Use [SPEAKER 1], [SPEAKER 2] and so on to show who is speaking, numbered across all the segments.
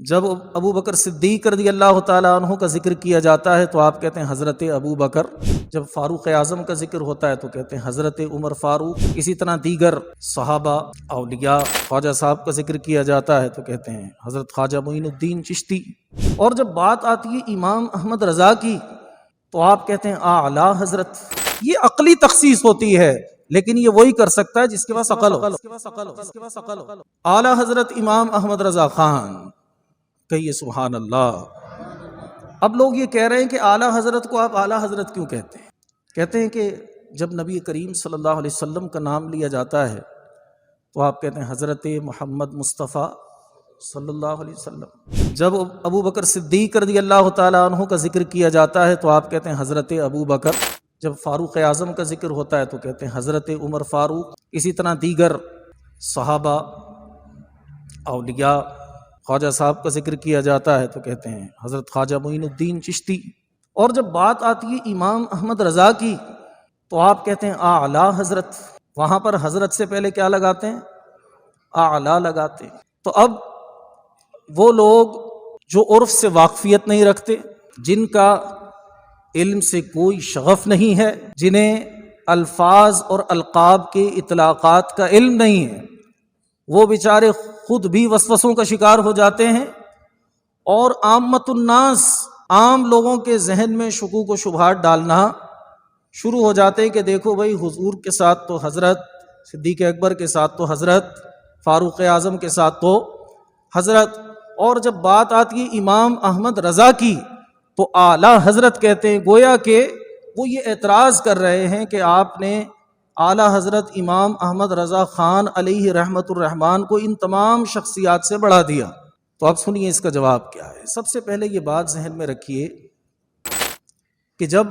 [SPEAKER 1] جب ابو بکر صدیق رضی اللہ تعالیٰ عنہ کا ذکر کیا جاتا ہے تو آپ کہتے ہیں حضرت ابو بکر، جب فاروق اعظم کا ذکر ہوتا ہے تو کہتے ہیں حضرت عمر فاروق، اسی طرح دیگر صحابہ اولیاء خواجہ صاحب کا ذکر کیا جاتا ہے تو کہتے ہیں حضرت خواجہ معین الدین چشتی، اور جب بات آتی ہے امام احمد رضا کی تو آپ کہتے ہیں اعلیٰ حضرت۔ یہ عقلی تخصیص ہوتی ہے، لیکن یہ وہی کر سکتا ہے جس کے پاس عقل ہو۔ اعلیٰ حضرت امام احمد رضا خان، کہیے سبحان اللہ۔ اب لوگ یہ کہہ رہے ہیں کہ اعلیٰ حضرت کو آپ اعلیٰ حضرت کیوں کہتے ہیں؟ کہتے ہیں کہ جب نبی کریم صلی اللہ علیہ وسلم کا نام لیا جاتا ہے تو آپ کہتے ہیں حضرت محمد مصطفیٰ صلی اللہ علیہ وسلم۔ جب ابو بکر صدیق رضی اللہ تعالیٰ عنہ کا ذکر کیا جاتا ہے تو آپ کہتے ہیں حضرت ابو بکر۔ جب فاروق اعظم کا ذکر ہوتا ہے تو کہتے ہیں حضرت عمر فاروق، اسی طرح دیگر صحابہ اولیاء خواجہ صاحب کا ذکر کیا جاتا ہے تو کہتے ہیں حضرت خواجہ معین الدین چشتی، اور جب بات آتی ہے امام احمد رضا کی تو آپ کہتے ہیں اعلیٰ حضرت۔ وہاں پر حضرت سے پہلے کیا لگاتے ہیں؟ اعلیٰ لگاتے ہیں۔ تو اب وہ لوگ جو عرف سے واقفیت نہیں رکھتے، جن کا علم سے کوئی شغف نہیں ہے، جنہیں الفاظ اور القاب کے اطلاقات کا علم نہیں ہے، وہ بیچارے خود بھی وسوسوں کا شکار ہو جاتے ہیں، اور عامت الناس، عام لوگوں کے ذہن میں شکوک و شبہات ڈالنا شروع ہو جاتے ہیں کہ دیکھو بھائی، حضور کے ساتھ تو حضرت، صدیق اکبر کے ساتھ تو حضرت، فاروق اعظم کے ساتھ تو حضرت، اور جب بات آتی ہے امام احمد رضا کی تو اعلیٰ حضرت کہتے ہیں۔ گویا کہ وہ یہ اعتراض کر رہے ہیں کہ آپ نے اعلیٰ حضرت امام احمد رضا خان علیہ رحمت الرحمن کو ان تمام شخصیات سے بڑھا دیا۔ تو اب سنیے اس کا جواب کیا ہے۔ سب سے پہلے یہ بات ذہن میں رکھیے کہ جب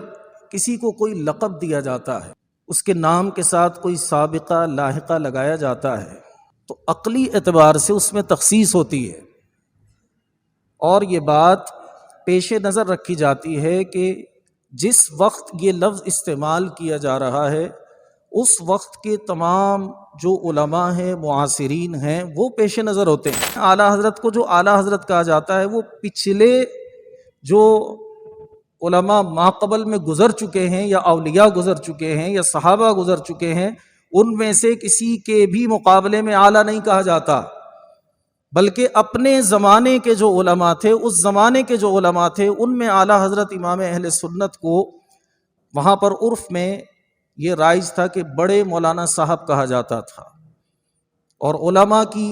[SPEAKER 1] کسی کو کوئی لقب دیا جاتا ہے، اس کے نام کے ساتھ کوئی سابقہ لاحقہ لگایا جاتا ہے، تو عقلی اعتبار سے اس میں تخصیص ہوتی ہے، اور یہ بات پیش نظر رکھی جاتی ہے کہ جس وقت یہ لفظ استعمال کیا جا رہا ہے اس وقت کے تمام جو علماء ہیں، معاصرین ہیں، وہ پیش نظر ہوتے ہیں۔ اعلیٰ حضرت کو جو اعلیٰ حضرت کہا جاتا ہے، وہ پچھلے جو علماء ماقبل میں گزر چکے ہیں، یا اولیاء گزر چکے ہیں، یا صحابہ گزر چکے ہیں، ان میں سے کسی کے بھی مقابلے میں اعلیٰ نہیں کہا جاتا، بلکہ اپنے زمانے کے جو علماء تھے، اس زمانے کے جو علماء تھے، ان میں اعلیٰ حضرت امام اہل سنت کو وہاں پر عرف میں یہ رائج تھا کہ بڑے مولانا صاحب کہا جاتا تھا، اور علماء کی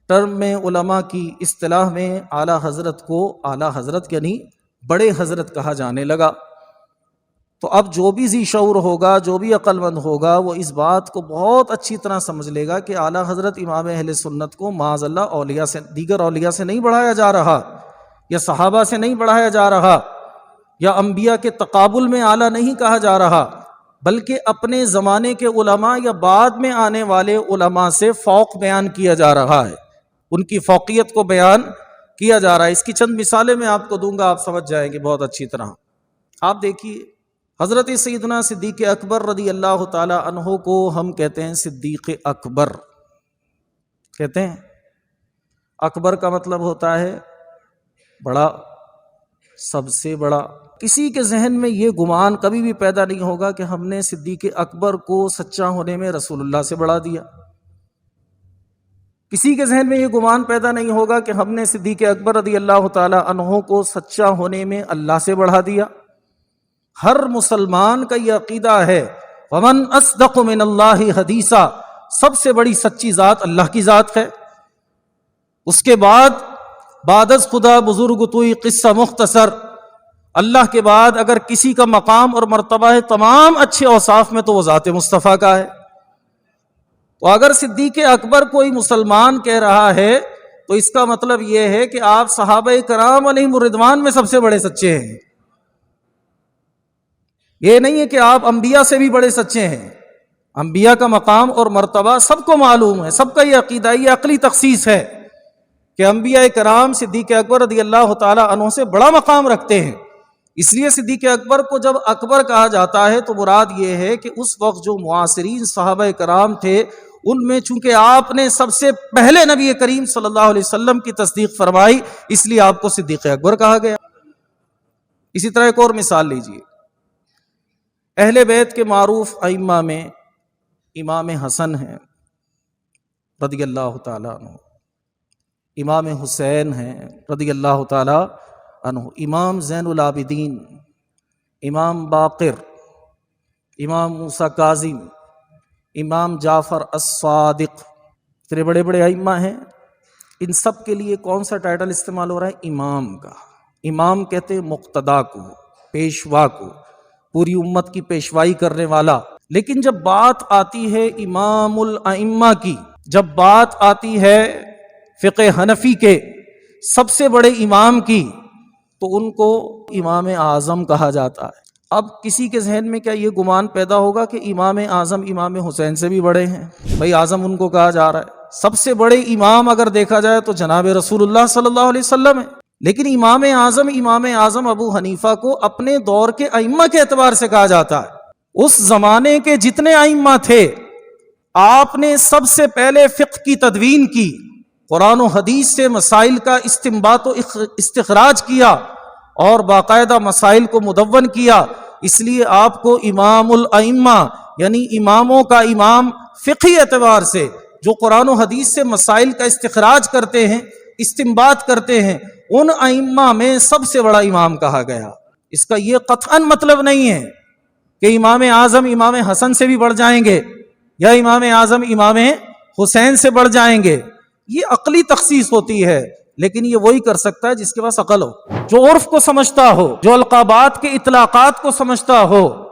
[SPEAKER 1] ٹرم میں، علماء کی اصطلاح میں اعلیٰ حضرت کو اعلیٰ حضرت یعنی بڑے حضرت کہا جانے لگا۔ تو اب جو بھی ذی شعور ہوگا، جو بھی عقل مند ہوگا، وہ اس بات کو بہت اچھی طرح سمجھ لے گا کہ اعلیٰ حضرت امام اہل سنت کو معاذ اللہ اولیاء سے، دیگر اولیاء سے نہیں بڑھایا جا رہا، یا صحابہ سے نہیں بڑھایا جا رہا، یا انبیاء کے تقابل میں اعلیٰ نہیں کہا جا رہا، بلکہ اپنے زمانے کے علماء یا بعد میں آنے والے علماء سے فوق بیان کیا جا رہا ہے، ان کی فوقیت کو بیان کیا جا رہا ہے۔ اس کی چند مثالیں میں آپ کو دوں گا، آپ سمجھ جائیں گے بہت اچھی طرح۔ آپ دیکھیے، حضرت سیدنا صدیق اکبر رضی اللہ تعالی عنہ کو ہم کہتے ہیں صدیق اکبر، کہتے ہیں۔ اکبر کا مطلب ہوتا ہے بڑا، سب سے بڑا۔ کسی کے ذہن میں یہ گمان کبھی بھی پیدا نہیں ہوگا کہ ہم نے صدیق اکبر کو سچا ہونے میں رسول اللہ سے بڑھا دیا۔ کسی کے ذہن میں یہ گمان پیدا نہیں ہوگا کہ ہم نے صدیق اکبر رضی اللہ تعالی عنہ کو سچا ہونے میں اللہ سے بڑھا دیا۔ ہر مسلمان کا یہ عقیدہ ہے، وَمَنْ أَصْدَقُ مِنَ اللَّهِ حَدِيثًا، سب سے بڑی سچی ذات اللہ کی ذات ہے۔ اس کے بعد از خدا بزرگ توئی قصہ مختصر، اللہ کے بعد اگر کسی کا مقام اور مرتبہ ہے تمام اچھے اوصاف میں تو وہ ذات مصطفیٰ کا ہے۔ تو اگر صدیق اکبر کوئی مسلمان کہہ رہا ہے تو اس کا مطلب یہ ہے کہ آپ صحابہ کرام علیہم الرضوان میں سب سے بڑے سچے ہیں۔ یہ نہیں ہے کہ آپ انبیاء سے بھی بڑے سچے ہیں۔ انبیاء کا مقام اور مرتبہ سب کو معلوم ہے، سب کا یہ عقیدہ، یہ عقلی تخصیص ہے کہ انبیاء کرام صدیق اکبر رضی اللہ تعالی عنہ سے بڑا مقام رکھتے ہیں۔ اس لیے صدیق اکبر کو جب اکبر کہا جاتا ہے تو مراد یہ ہے کہ اس وقت جو معاصرین صحابہ کرام تھے ان میں چونکہ آپ نے سب سے پہلے نبی کریم صلی اللہ علیہ وسلم کی تصدیق فرمائی، اس لیے آپ کو صدیق اکبر کہا گیا۔ اسی طرح ایک اور مثال لیجیے، اہل بیت کے معروف ائمہ میں امام حسن ہیں رضی اللہ تعالیٰ عنہ، امام حسین ہیں رضی اللہ تعالیٰ عنہ، امام زین العابدین، امام باقر، امام موسیٰ کاظم، امام جعفر الصادق، اتنے بڑے بڑے ائمہ ہیں۔ ان سب کے لیے کون سا ٹائٹل استعمال ہو رہا ہے؟ امام کا۔ امام کہتے ہیں مقتدا کو، پیشوا کو، پوری امت کی پیشوائی کرنے والا۔ لیکن جب بات آتی ہے امام الائمہ کی، جب بات آتی ہے فقہ حنفی کے سب سے بڑے امام کی، تو ان کو امام اعظم کہا جاتا ہے۔ اب کسی کے ذہن میں کیا یہ گمان پیدا ہوگا کہ امام اعظم امام حسین سے بھی بڑے ہیں؟ بھائی اعظم ان کو کہا جا رہا ہے، سب سے بڑے امام اگر دیکھا جائے تو جناب رسول اللہ صلی اللہ علیہ وسلم ہے۔ لیکن امام اعظم ابو حنیفہ کو اپنے دور کے ائمہ کے اعتبار سے کہا جاتا ہے۔ اس زمانے کے جتنے ائمہ تھے، آپ نے سب سے پہلے فقہ کی تدوین کی، قرآن و حدیث سے مسائل کا استنباط و استخراج کیا اور باقاعدہ مسائل کو مدون کیا۔ اس لیے آپ کو امام الائمہ یعنی اماموں کا امام فقہی اعتبار سے، جو قرآن و حدیث سے مسائل کا استخراج کرتے ہیں، استنباط کرتے ہیں، ان ائمہ میں سب سے بڑا امام کہا گیا۔ اس کا یہ قطعاً مطلب نہیں ہے کہ امام اعظم امام حسن سے بھی بڑھ جائیں گے یا امام اعظم امام حسین سے بڑھ جائیں گے، یہ عقلی تخصیص ہوتی ہے۔ لیکن یہ وہی کر سکتا ہے جس کے پاس عقل ہو، جو عرف کو سمجھتا ہو، جو القابات کے اطلاقات کو سمجھتا ہو۔